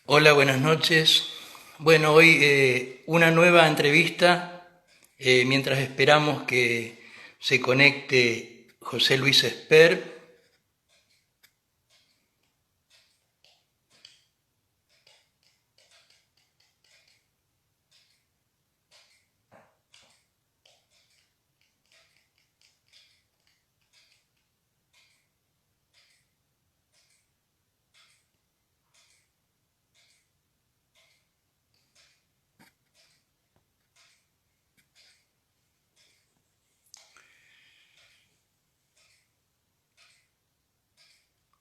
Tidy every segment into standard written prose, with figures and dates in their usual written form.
Hola, buenas noches. Bueno, hoy una nueva entrevista mientras esperamos que se conecte José Luis Esper.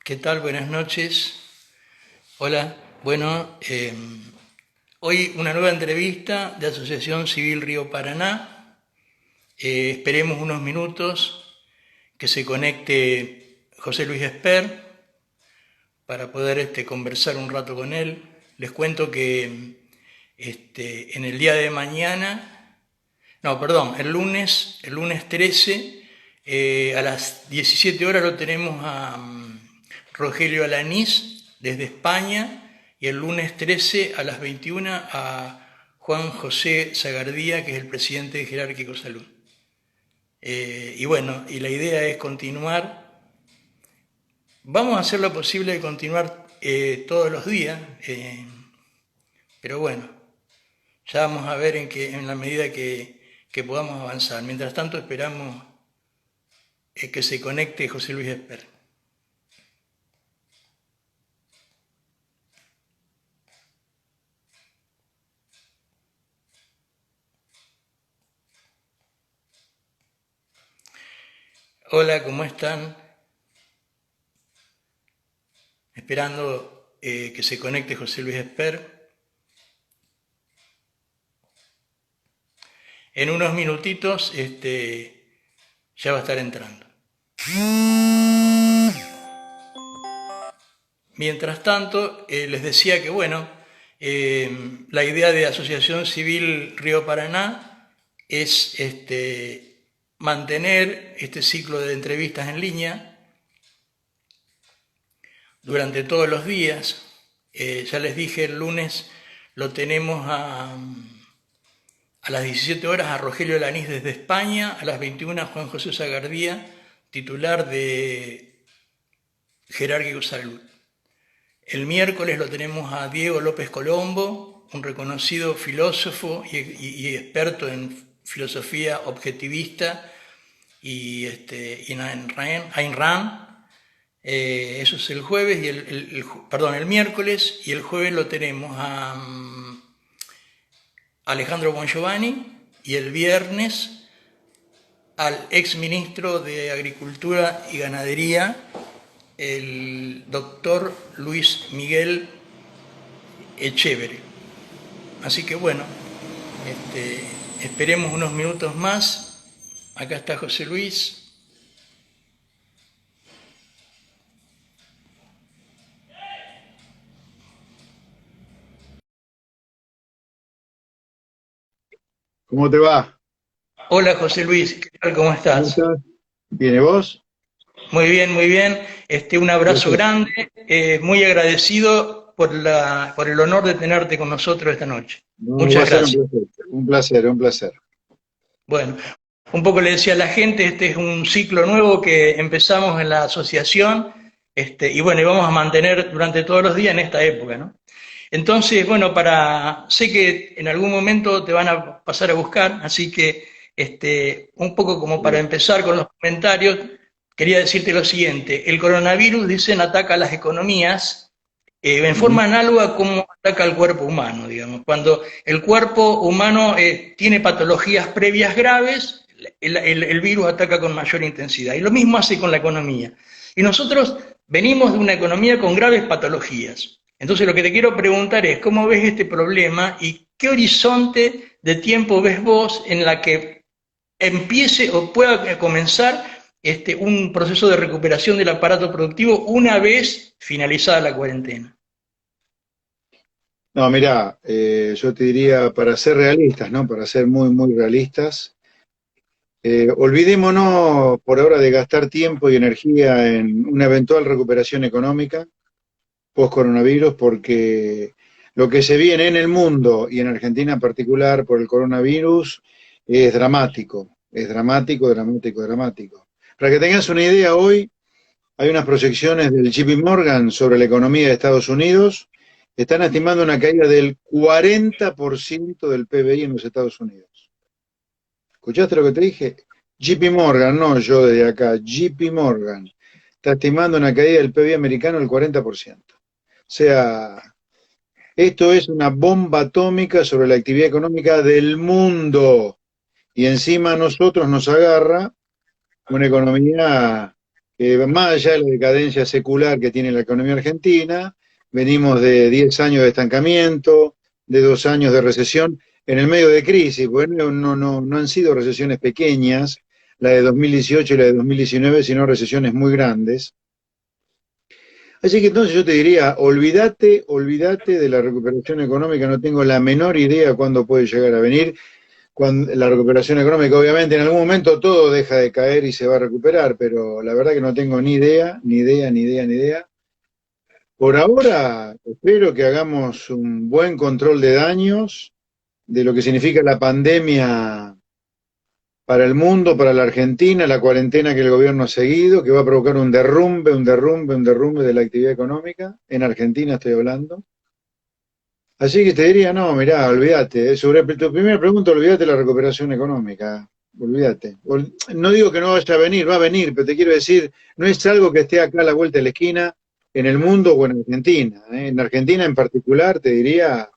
¿Qué tal? Buenas noches. Hola. Bueno, hoy una nueva entrevista de Asociación Civil Río Paraná. Esperemos unos minutos que se conecte José Luis Esper para poder conversar un rato con él. Les cuento que en el día de mañana, no, perdón, el lunes 13, a las 17 horas lo tenemos a Rogelio Alanís desde España, y el lunes 13 a las 21 a Juan José Sagardía, que es el presidente de Jerárquico Salud. Y bueno, y la idea es continuar. Vamos a hacer lo posible de continuar todos los días, pero bueno, ya vamos a ver en la medida que podamos avanzar. Mientras tanto esperamos que se conecte José Luis Esper. Hola, ¿cómo están? Esperando que se conecte José Luis Esper. En unos minutitos ya va a estar entrando. Mientras tanto, les decía que, bueno, la idea de Asociación Civil Río Paraná es mantener este ciclo de entrevistas en línea durante todos los días. Ya les dije, el lunes lo tenemos a las 17 horas a Rogelio Alanís desde España, a las 21 Juan José Sagardía, titular de Jerárquico Salud. El miércoles lo tenemos a Diego López Colombo, un reconocido filósofo y experto en filosofía objetivista y Ayn Rand. Eso es el jueves, y el miércoles, y el jueves lo tenemos a Alejandro Bongiovanni, y el viernes al ex ministro de Agricultura y Ganadería, el doctor Luis Miguel Echevere. Así que bueno, esperemos unos minutos más. Acá está José Luis. ¿Cómo te va? Hola José Luis, ¿qué tal? ¿Cómo ¿Cómo estás? estás? ¿Viene vos? Muy bien, muy bien. Un abrazo Placer. grande, muy agradecido por el honor de tenerte con nosotros esta noche. No, va Muchas a ser un gracias. placer. Un placer, un placer. Bueno, un poco le decía a la gente, este es un ciclo nuevo que empezamos en la asociación, y bueno, y vamos a mantener durante todos los días en esta época, ¿no? Entonces, bueno, sé que en algún momento te van a pasar a buscar, así que un poco como para Bien. empezar con los comentarios, quería decirte lo siguiente: el coronavirus, dicen, ataca a las economías en Ujú. forma análoga a cómo ataca al cuerpo humano, digamos. Cuando el cuerpo humano tiene patologías previas graves, el virus ataca con mayor intensidad. Y lo mismo hace con la economía. Y nosotros venimos de una economía con graves patologías. Entonces lo que te quiero preguntar es, ¿cómo ves este problema y qué horizonte de tiempo ves vos en la que empiece o pueda comenzar un proceso de recuperación del aparato productivo una vez finalizada la cuarentena? No, mirá, yo te diría para ser realistas, ¿no? Para ser muy, muy realistas, olvidémonos por ahora de gastar tiempo y energía en una eventual recuperación económica post-coronavirus, porque lo que se viene en el mundo y en Argentina en particular por el coronavirus es dramático, dramático, dramático. Para que tengas una idea, hoy hay unas proyecciones del JP Morgan sobre la economía de Estados Unidos, están estimando una caída del 40% del PBI en los Estados Unidos. ¿Escuchaste lo que te dije? JP Morgan, no yo desde acá, JP Morgan está estimando una caída del PBI americano del 40%. O sea, esto es una bomba atómica sobre la actividad económica del mundo. Y encima a nosotros nos agarra una economía que, más allá de la decadencia secular que tiene la economía argentina, venimos de 10 años de estancamiento, de 2 años de recesión, en el medio de crisis. Bueno, no han sido recesiones pequeñas, la de 2018 y la de 2019, sino recesiones muy grandes. Así que entonces yo te diría, olvídate de la recuperación económica, no tengo la menor idea cuándo puede llegar a venir. Cuando, la recuperación económica, obviamente en algún momento todo deja de caer y se va a recuperar, pero la verdad que no tengo ni idea. Por ahora, espero que hagamos un buen control de daños, de lo que significa la pandemia para el mundo, para la Argentina, la cuarentena que el gobierno ha seguido, que va a provocar un derrumbe de la actividad económica, en Argentina estoy hablando. Así que te diría, no, mirá, olvídate, sobre tu primera pregunta, olvídate de la recuperación económica, olvídate. No digo que no vaya a venir, va a venir, pero te quiero decir, no es algo que esté acá a la vuelta de la esquina, en el mundo o en Argentina. En Argentina en particular, te diría,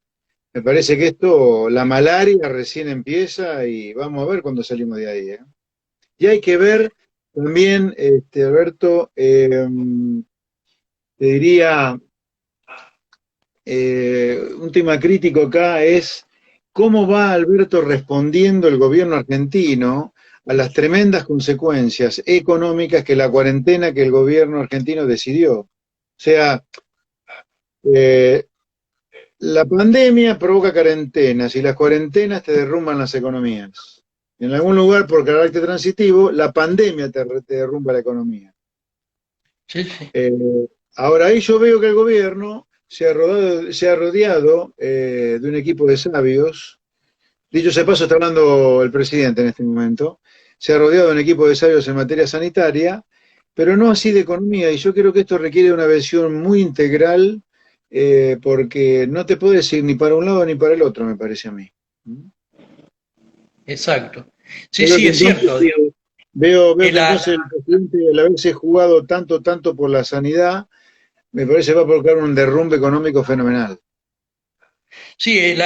me parece que esto, la malaria recién empieza y vamos a ver cuándo salimos de ahí. Y hay que ver también, Alberto, te diría, un tema crítico acá es cómo va Alberto respondiendo el gobierno argentino a las tremendas consecuencias económicas que la cuarentena que el gobierno argentino decidió. O sea, la pandemia provoca cuarentenas y las cuarentenas te derrumban las economías. En algún lugar, por carácter transitivo, la pandemia te derrumba la economía. Sí, sí. Ahora ahí yo veo que el gobierno se ha rodeado de un equipo de sabios. Dicho sea de paso, está hablando el presidente en este momento. Se ha rodeado de un equipo de sabios en materia sanitaria, pero no así de economía. Y yo creo que esto requiere una visión muy integral, porque no te puedes ir ni para un lado ni para el otro, me parece a mí. Exacto. Sí, Creo sí, que es entonces cierto. Digo, veo que la, entonces el presidente, al haberse jugado tanto por la sanidad, me parece que va a provocar un derrumbe económico fenomenal. sí,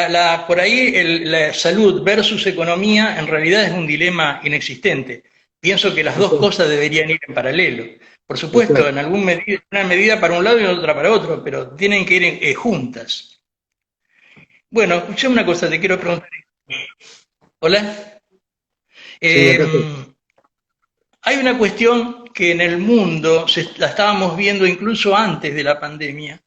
por ahí la salud versus economía en realidad es un dilema inexistente. Pienso que las dos Exacto, cosas deberían ir en paralelo. Por supuesto, exacto. en una medida para un lado y en otra para otro, pero tienen que ir juntas. Bueno, escuché una cosa, te quiero preguntar. Hola. Sí, acá estoy. Eh, Hay una cuestión que en el mundo la estábamos viendo incluso antes de la pandemia,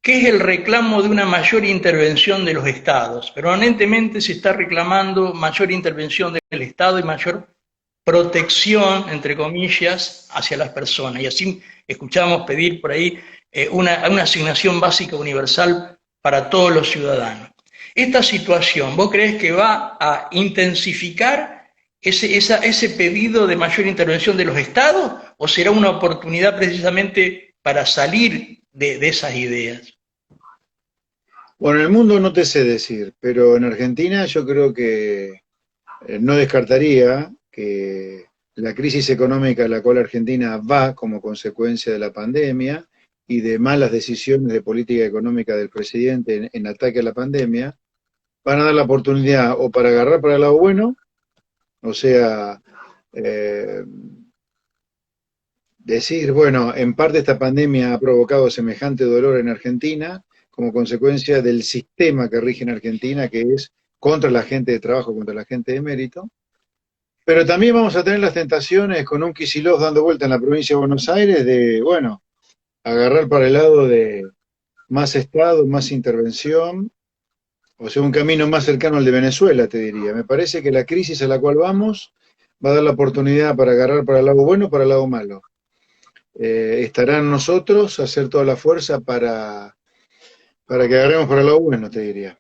que es el reclamo de una mayor intervención de los estados. Permanentemente se está reclamando mayor intervención del Estado y mayor protección, entre comillas, hacia las personas. Y así escuchamos pedir por ahí una asignación básica universal para todos los ciudadanos. Esta situación, ¿vos crees que va a intensificar ese pedido de mayor intervención de los estados o será una oportunidad precisamente para salir de esas ideas? Bueno, en el mundo no te sé decir, pero en Argentina yo creo que no descartaría que la crisis económica a la cual Argentina va como consecuencia de la pandemia y de malas decisiones de política económica del presidente en ataque a la pandemia, van a dar la oportunidad o para agarrar para el lado bueno, o sea, eh, decir, bueno, en parte esta pandemia ha provocado semejante dolor en Argentina como consecuencia del sistema que rige en Argentina, que es contra la gente de trabajo, contra la gente de mérito. Pero también vamos a tener las tentaciones con un Kicillof dando vuelta en la provincia de Buenos Aires de, bueno, agarrar para el lado de más Estado, más intervención, o sea, un camino más cercano al de Venezuela, te diría. Me parece que la crisis a la cual vamos va a dar la oportunidad para agarrar para el lado bueno, para el lado malo. Estará en nosotros hacer toda la fuerza para que agarremos para lo bueno, te diría.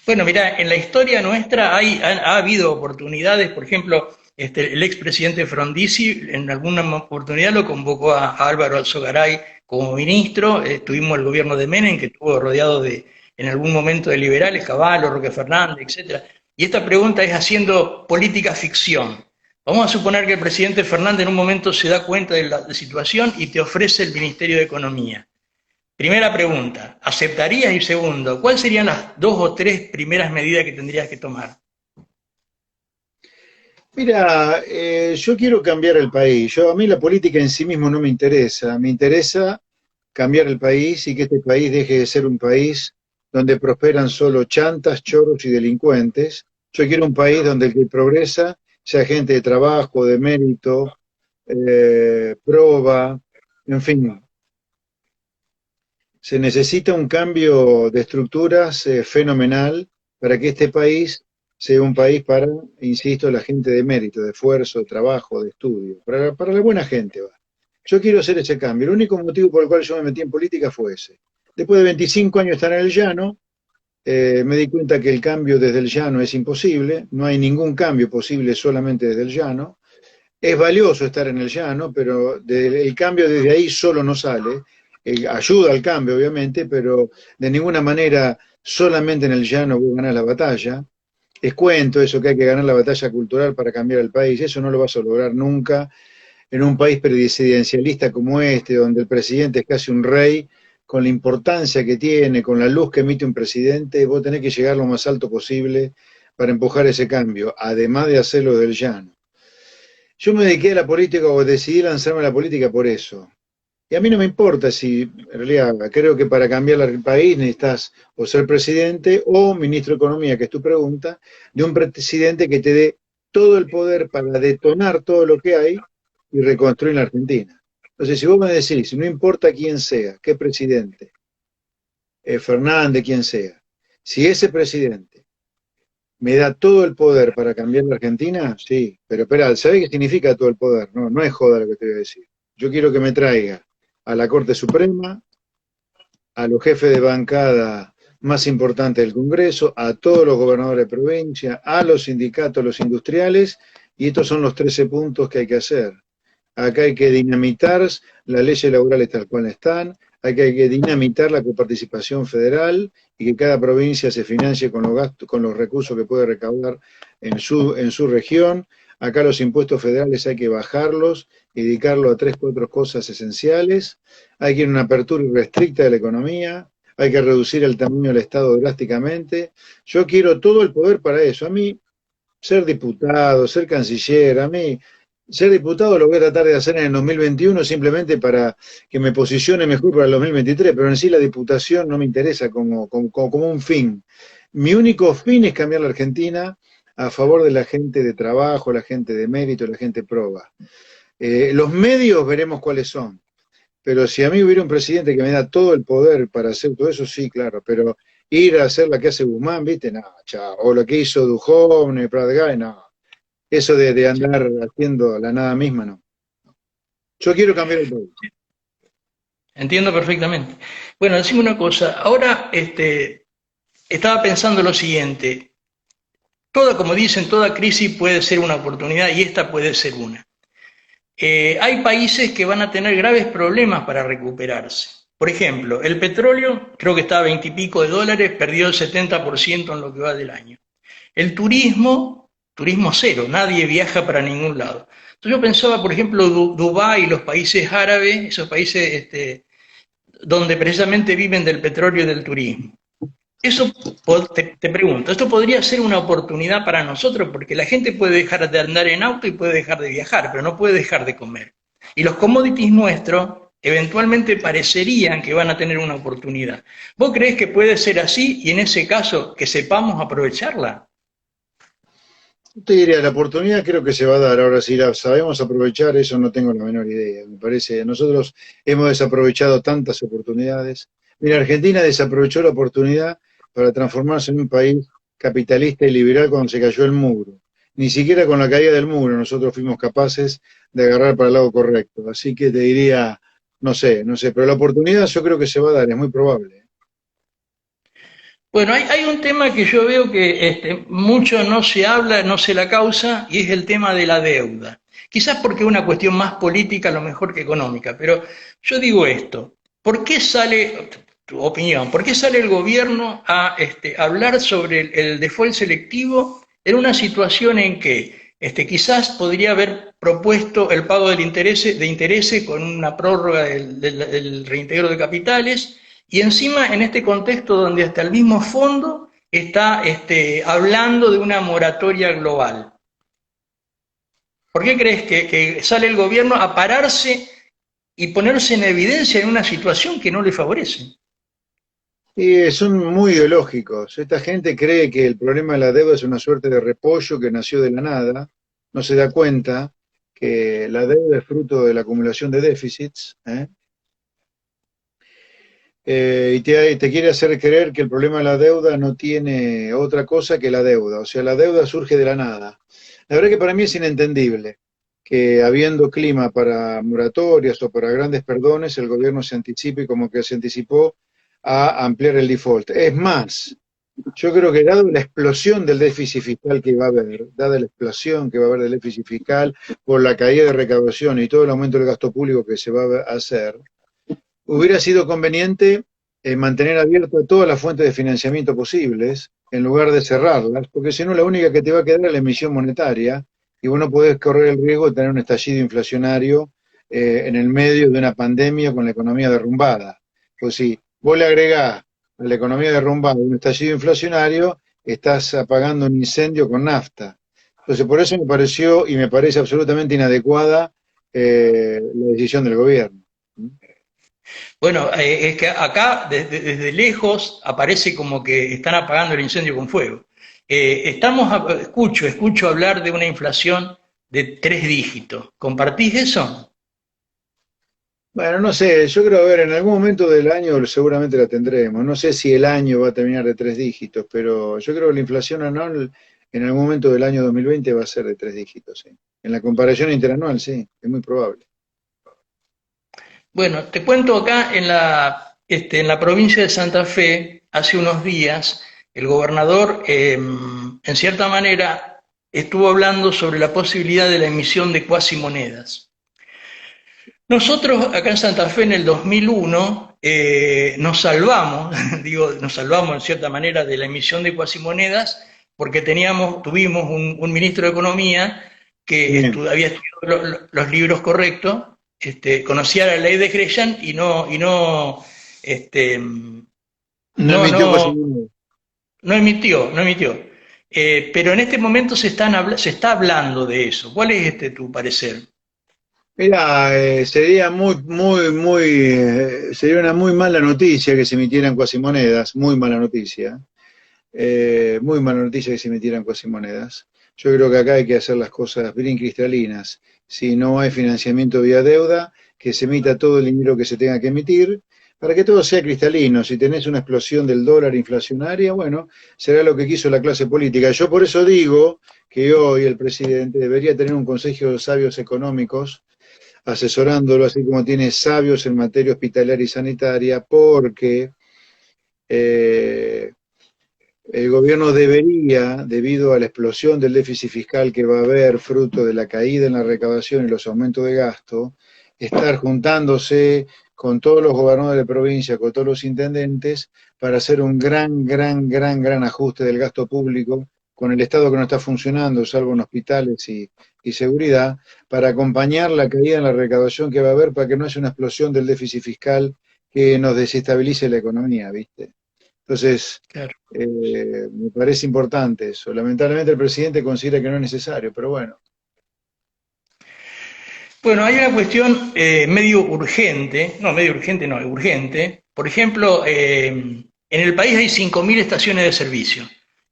Bueno, mira, en la historia nuestra ha habido oportunidades, por ejemplo, el expresidente Frondizi en alguna oportunidad lo convocó a Álvaro Alzogaray como ministro, tuvimos el gobierno de Menem, que estuvo rodeado en algún momento de liberales, Cavallo, Roque Fernández, etcétera. Y esta pregunta es haciendo política ficción. Vamos a suponer que el presidente Fernández en un momento se da cuenta de la situación y te ofrece el Ministerio de Economía. Primera pregunta, ¿aceptarías? Y segundo, ¿cuáles serían las dos o tres primeras medidas que tendrías que tomar? Mira, yo quiero cambiar el país. A mí la política en sí mismo no me interesa. Me interesa cambiar el país y que este país deje de ser un país donde prosperan solo chantas, choros y delincuentes. Yo quiero un país donde el que progresa sea gente de trabajo, de mérito, proba, en fin. Se necesita un cambio de estructuras fenomenal para que este país sea un país para, insisto, la gente de mérito, de esfuerzo, de trabajo, de estudio, para la buena gente. Va. Yo quiero hacer ese cambio. El único motivo por el cual yo me metí en política fue ese. Después de 25 años de estar en el llano, me di cuenta que el cambio desde el llano es imposible, no hay ningún cambio posible solamente desde el llano. Es valioso estar en el llano, pero el cambio desde ahí solo no sale. Ayuda al cambio, obviamente, pero de ninguna manera solamente en el llano vos ganás la batalla. Es cuento eso que hay que ganar la batalla cultural para cambiar el país. Eso no lo vas a lograr nunca en un país presidencialista como este, donde el presidente es casi un rey, con la importancia que tiene, con la luz que emite un presidente, vos tenés que llegar lo más alto posible para empujar ese cambio, además de hacerlo del llano. Yo me dediqué a la política o decidí lanzarme a la política por eso. Y a mí no me importa si, en realidad, creo que para cambiar el país necesitas o ser presidente o ministro de Economía, que es tu pregunta, de un presidente que te dé todo el poder para detonar todo lo que hay y reconstruir la Argentina. Entonces, si vos me decís, no importa quién sea, qué presidente, Fernández, quien sea, si ese presidente me da todo el poder para cambiar la Argentina, sí, pero espera, ¿sabés qué significa todo el poder? No, no es joda lo que te voy a decir. Yo quiero que me traiga a la Corte Suprema, a los jefes de bancada más importantes del Congreso, a todos los gobernadores de provincia, a los sindicatos, a los industriales, y estos son los 13 puntos que hay que hacer. Acá hay que dinamitar las leyes laborales tal cual están, hay que dinamitar la coparticipación federal y que cada provincia se financie con los gastos, con los recursos que puede recaudar en su región. Acá los impuestos federales hay que bajarlos y dedicarlo a 3, 4 cosas esenciales. Hay que ir a una apertura irrestricta de la economía, hay que reducir el tamaño del Estado drásticamente. Yo quiero todo el poder para eso. A mí, ser diputado, ser canciller, a mí ser diputado lo voy a tratar de hacer en el 2021 simplemente para que me posicione mejor para el 2023, pero en sí la diputación no me interesa como un fin. Mi único fin es cambiar la Argentina a favor de la gente de trabajo, la gente de mérito, la gente proba. Los medios veremos cuáles son, pero si a mí hubiera un presidente que me da todo el poder para hacer todo eso, sí, claro, pero ir a hacer la que hace Guzmán, ¿viste? No, chao. O lo que hizo Duhovne, Pratgay, no. Eso de andar haciendo la nada misma, no. Yo quiero cambiar el país. Entiendo perfectamente. Bueno, decime una cosa. Ahora, estaba pensando lo siguiente. Como dicen, toda crisis puede ser una oportunidad y esta puede ser una. Hay países que van a tener graves problemas para recuperarse. Por ejemplo, el petróleo, creo que está a 20 y pico de dólares, perdió el 70% en lo que va del año. El turismo cero, nadie viaja para ningún lado. Entonces yo pensaba, por ejemplo, Dubái, los países árabes, esos países donde precisamente viven del petróleo y del turismo. Eso, te pregunto, ¿esto podría ser una oportunidad para nosotros? Porque la gente puede dejar de andar en auto y puede dejar de viajar, pero no puede dejar de comer. Y los commodities nuestros eventualmente parecerían que van a tener una oportunidad. ¿Vos creés que puede ser así y en ese caso que sepamos aprovecharla? Te diría, la oportunidad creo que se va a dar. Ahora, si la sabemos aprovechar, eso no tengo la menor idea. Me parece, nosotros hemos desaprovechado tantas oportunidades. Mira, Argentina desaprovechó la oportunidad para transformarse en un país capitalista y liberal cuando se cayó el muro. Ni siquiera con la caída del muro nosotros fuimos capaces de agarrar para el lado correcto. Así que te diría, no sé, pero la oportunidad yo creo que se va a dar, es muy probable. Bueno, hay un tema que yo veo que mucho no se habla, no se la causa, y es el tema de la deuda. Quizás porque es una cuestión más política a lo mejor que económica, pero yo digo esto, ¿por qué sale, tu opinión, por qué sale el gobierno a hablar sobre el default selectivo en una situación en que quizás podría haber propuesto el pago de intereses con una prórroga del reintegro de capitales? Y encima, en este contexto donde hasta el mismo fondo está hablando de una moratoria global. ¿Por qué crees que sale el gobierno a pararse y ponerse en evidencia en una situación que no le favorece? Y son muy ideológicos. Esta gente cree que el problema de la deuda es una suerte de repollo que nació de la nada. No se da cuenta que la deuda es fruto de la acumulación de déficits, ¿eh? Y te quiere hacer creer que el problema de la deuda no tiene otra cosa que la deuda. O sea, la deuda surge de la nada. La verdad que para mí es inentendible que habiendo clima para moratorias o para grandes perdones, el gobierno se anticipe como que se anticipó a ampliar el default. Es más, yo creo que dado la explosión del déficit fiscal que va a haber, dada la explosión que va a haber del déficit fiscal por la caída de recaudación y todo el aumento del gasto público que se va a hacer, hubiera sido conveniente mantener abiertas todas las fuentes de financiamiento posibles en lugar de cerrarlas, porque si no la única que te va a quedar es la emisión monetaria y vos no podés correr el riesgo de tener un estallido inflacionario en el medio de una pandemia con la economía derrumbada. Pues si vos le agregás a la economía derrumbada un estallido inflacionario, estás apagando un incendio con nafta. Entonces por eso me pareció y me parece absolutamente inadecuada la decisión del gobierno. Bueno, es que acá desde lejos aparece como que están apagando el incendio con fuego. Escucho hablar de una inflación de 3 dígitos. ¿Compartís eso? Bueno, no sé, yo creo, a ver, en algún momento del año seguramente la tendremos. No sé si el año va a terminar de 3 dígitos, pero yo creo que la inflación anual en algún momento del año 2020 va a ser de 3 dígitos, sí. En la comparación interanual, sí, es muy probable. Bueno, te cuento acá en la provincia de Santa Fe, hace unos días, el gobernador, en cierta manera, estuvo hablando sobre la posibilidad de la emisión de cuasimonedas. Nosotros acá en Santa Fe en el 2001 nos salvamos, digo, nos salvamos en cierta manera de la emisión de cuasimonedas porque tuvimos un ministro de Economía que Bien. había estudiado los libros correctos, conocía la ley de Gresham este, No no, emitió no, posibilidad. no emitió. Pero en este momento se está hablando de eso. ¿Cuál es tu parecer? Mira, sería sería una muy mala noticia que se emitieran cuasimonedas, muy mala noticia que se emitieran cuasimonedas. Yo creo que acá hay que hacer las cosas bien cristalinas. Si no hay financiamiento vía deuda, que se emita todo el dinero que se tenga que emitir, para que todo sea cristalino. Si tenés una explosión del dólar inflacionaria, bueno, será lo que quiso la clase política. Yo por eso digo que hoy el presidente debería tener un consejo de sabios económicos asesorándolo, así como tiene sabios en materia hospitalaria y sanitaria, porque eh, el gobierno debería, debido a la explosión del déficit fiscal que va a haber fruto de la caída en la recaudación y los aumentos de gasto, estar juntándose con todos los gobernadores de provincia, con todos los intendentes, para hacer un gran ajuste del gasto público con el Estado que no está funcionando, salvo en hospitales y seguridad, para acompañar la caída en la recaudación que va a haber para que no haya una explosión del déficit fiscal que nos desestabilice la economía, ¿viste? Entonces, Claro. me parece importante eso. Lamentablemente el presidente considera que no es necesario, pero bueno. Bueno, hay una cuestión medio urgente no, urgente. Por ejemplo, en el país hay 5.000 estaciones de servicio.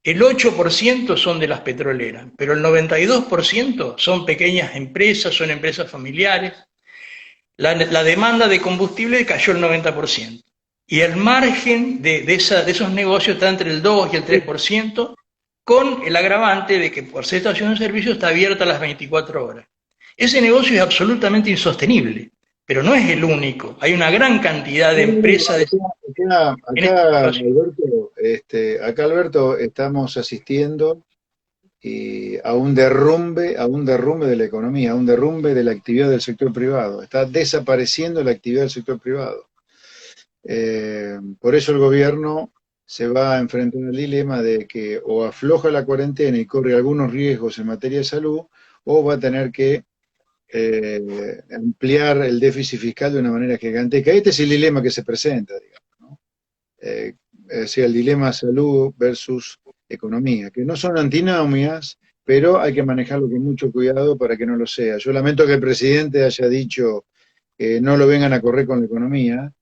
El 8% son de las petroleras, pero el 92% son pequeñas empresas, son empresas familiares. La demanda de combustible cayó el 90%. Y el margen de esos negocios está entre el 2 y el 3%, con el agravante de que por ser estación de servicio está abierta las 24 horas. Ese negocio es absolutamente insostenible, pero no es el único. Hay una gran cantidad de empresas en esta Acá, situación. Alberto, acá, Alberto, estamos asistiendo a un derrumbe de la economía, a un derrumbe de la actividad del sector privado. Está desapareciendo la actividad del sector privado. Por eso el gobierno se va a enfrentar al dilema de que o afloja la cuarentena y corre algunos riesgos en materia de salud, o va a tener que ampliar el déficit fiscal de una manera gigantesca. Este es el dilema que se presenta, digamos, ¿no? O sea, el dilema salud versus economía, que no son antinomias, pero hay que manejarlo con mucho cuidado para que no lo sea. Yo lamento que el presidente haya dicho que no lo vengan a correr con la economía,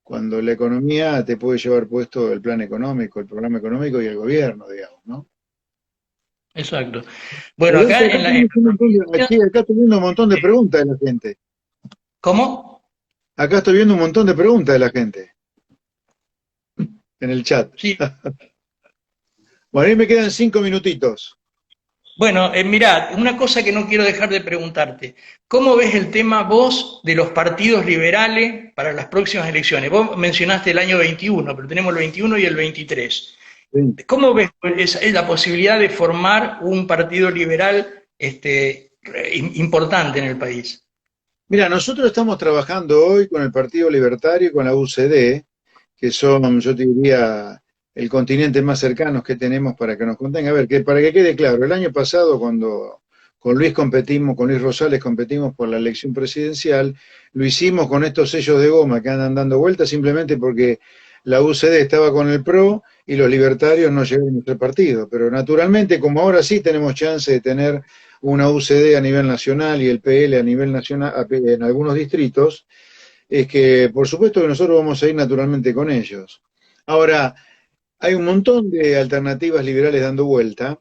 cuando la economía te puede llevar puesto el plan económico, el programa económico y el gobierno, digamos, ¿no? Exacto. Bueno, Alberto, acá acá en la tenemos un montón acá estoy viendo un montón de preguntas de la gente. ¿Cómo? Acá estoy viendo un montón de preguntas de la gente en el chat. Sí. Bueno, ahí me quedan 5 minutitos. Bueno, mirá, una cosa que no quiero dejar de preguntarte. ¿Cómo ves el tema vos de los partidos liberales para las próximas elecciones? Vos mencionaste el año 21, pero tenemos el 21 y el 23. Sí. ¿Cómo ves la posibilidad de formar un partido liberal importante en el país? Mira, nosotros estamos trabajando hoy con el Partido Libertario y con la UCD, que son, yo te diría, el continente más cercano que tenemos para que nos contenga. A ver, que para que quede claro, el año pasado cuando con Luis competimos, con Luis Rosales competimos por la elección presidencial, lo hicimos con estos sellos de goma que andan dando vueltas simplemente porque la UCD estaba con el PRO y los libertarios no llegaron a nuestro partido. Pero naturalmente, como ahora sí tenemos chance de tener una UCD a nivel nacional y el PL a nivel nacional en algunos distritos, es que por supuesto que nosotros vamos a ir naturalmente con ellos. Ahora, hay un montón de alternativas liberales dando vuelta,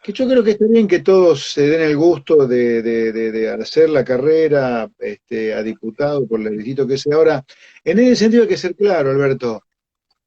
que yo creo que está bien que todos se den el gusto de hacer la carrera a diputado, por el distrito que sea. Ahora, en ese sentido hay que ser claro, Alberto,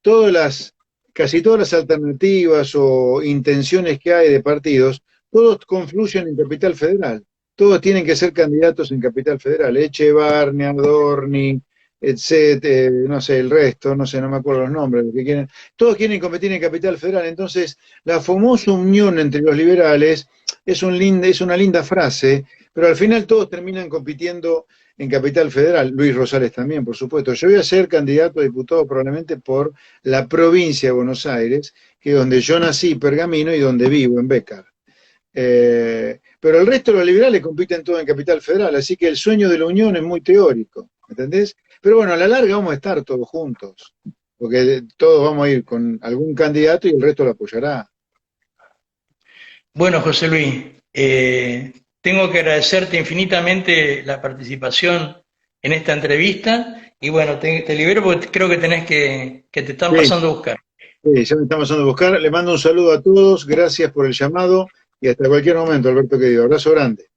todas las, casi todas las alternativas o intenciones que hay de partidos, todos confluyen en Capital Federal. Todos tienen que ser candidatos en Capital Federal. Echevarne, Adorni, etcétera, no sé, el resto, no sé, no me acuerdo los nombres, los que quieren. Todos quieren competir en Capital Federal. Entonces, la famosa unión entre los liberales es una linda frase, pero al final todos terminan compitiendo en Capital Federal. Luis Rosales también, por supuesto. Yo voy a ser candidato a diputado probablemente por la provincia de Buenos Aires, que es donde yo nací, Pergamino, y donde vivo, en Bécar. Pero el resto de los liberales compiten todos en Capital Federal, así que el sueño de la unión es muy teórico, ¿entendés? Pero bueno, a la larga vamos a estar todos juntos, porque todos vamos a ir con algún candidato y el resto lo apoyará. Bueno, José Luis, tengo que agradecerte infinitamente la participación en esta entrevista y bueno, te libero porque creo que que te están Sí, pasando a buscar. sí, ya me estamos pasando a buscar. Le mando un saludo a todos, gracias por el llamado y hasta cualquier momento, Alberto querido. Abrazo grande.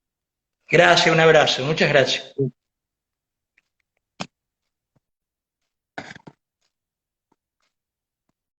Gracias, un abrazo, muchas gracias.